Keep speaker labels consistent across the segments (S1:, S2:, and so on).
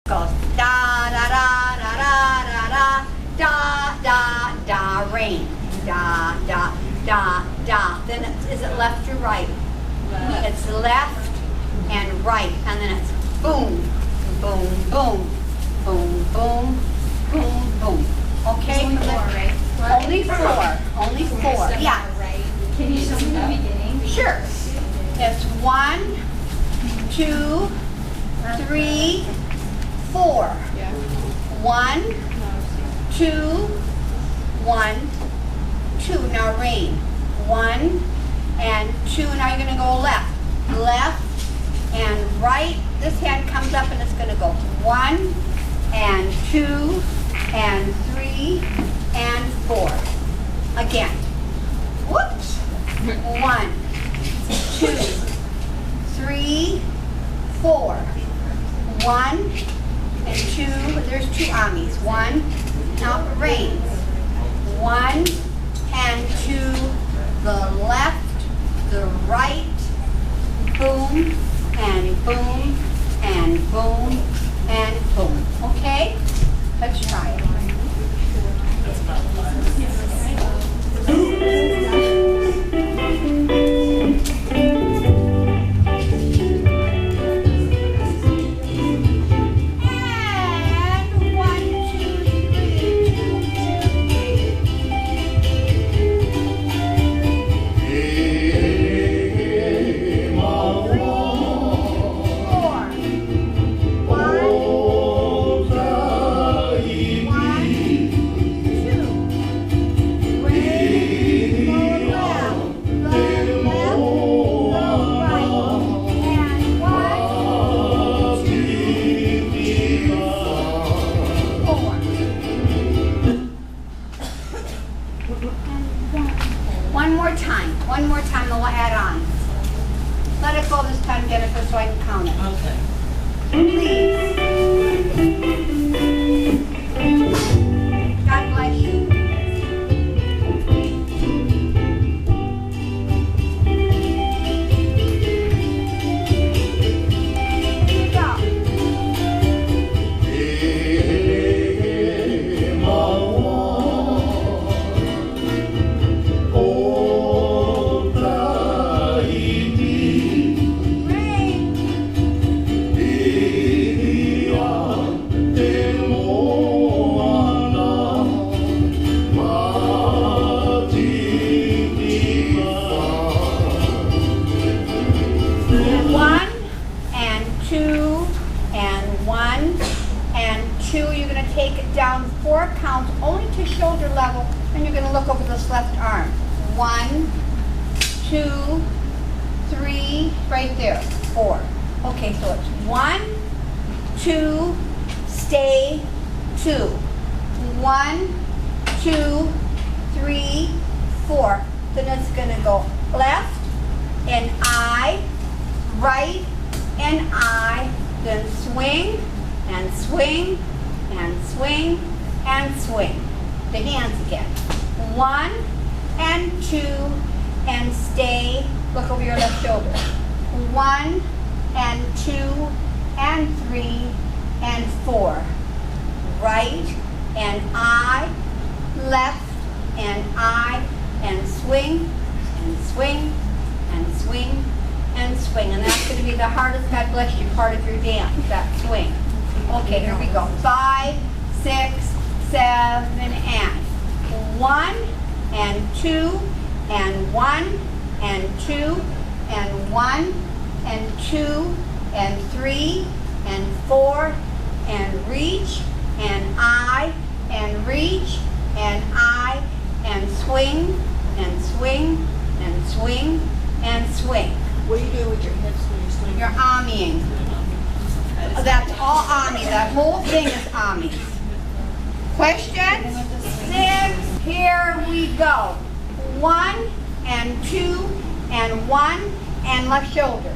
S1: Goes da da da da da da da da da rain. Da da da da. Then is it left or right? Left. It's left and right, and then it's boom, boom, boom, boom, boom, boom, boom. Okay.
S2: Only four, right?
S1: Only four. Only four. Yeah.
S2: Can you show me the beginning?
S1: Sure. It's 1, 2, 3, 4. 1, 2, 1, 2. Now rain. 1 and 2. Now you're going to go left. Left and right. This hand comes up and it's going to go 1 and 2 and 3 and 4. Again. Whoops. 1, 2, 3, 4. 1 and 2. There's 2 amis. 1. Now it rains. 1 and 2. The left, the right. Boom and boom and boom and boom. Okay? Let's try it. One more time, and we'll add on. Let it go this time, Jennifer, so I can count it.
S3: Okay.
S1: Please. God bless you. Here you go. Take it down 4 counts, only to shoulder level, and you're going to look over this left arm. 1, 2, 3, right there, 4. Okay, so it's 1, 2, stay, 2. 1, 2, 3, 4. Then it's going to go left and I, right and I, then swing and swing and swing and swing. The hands again. 1 and 2 and stay. Look over your left shoulder. 1 and 2 and 3 and 4. Right and I, left and I, and swing and swing and swing and swing. And that's going to be the hardest, God bless you, part of your dance, that swing. Okay, here we go. 5, 6, 7, and 1 and 2 and 1 and 2 and 1 and 2 and 3 and 4 and reach and I and reach and I and swing and swing and swing and swing.
S3: What do you do with your hips when you swing?
S1: You're amming. That's all Ami. That whole thing is Ami. Questions? 6. Here we go. 1 and 2 and 1 and left shoulder.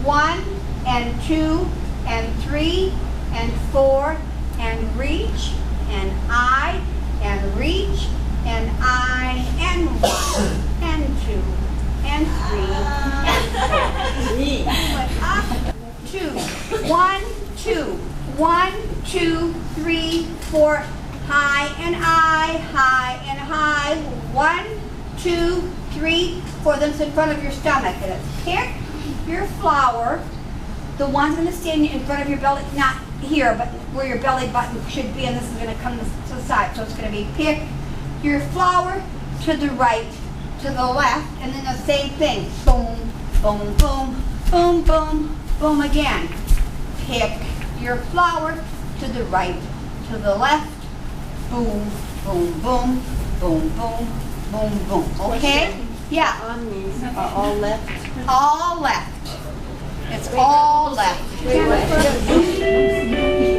S1: 1 and 2 and 3 and 4 and reach and I and reach and I and 1 and 2 and 3 and 4. Up. 2, 1, 2, 1, 2, 3, 4, high and high, high and high. 1, 2, 3, 4. Then it's in front of your stomach. And it's pick your flower. The one's going to stand in front of your belly, not here, but where your belly button should be, and this is going to come to the side. So it's going to be pick your flower to the right, to the left, and then the same thing. Boom, boom, boom, boom, boom, boom again. Pick your flower to the right, to the left. Boom, boom, boom, boom, boom, boom, boom. Okay? Yeah.
S3: On these are all left.
S1: All left. It's all left.
S3: Wait, what?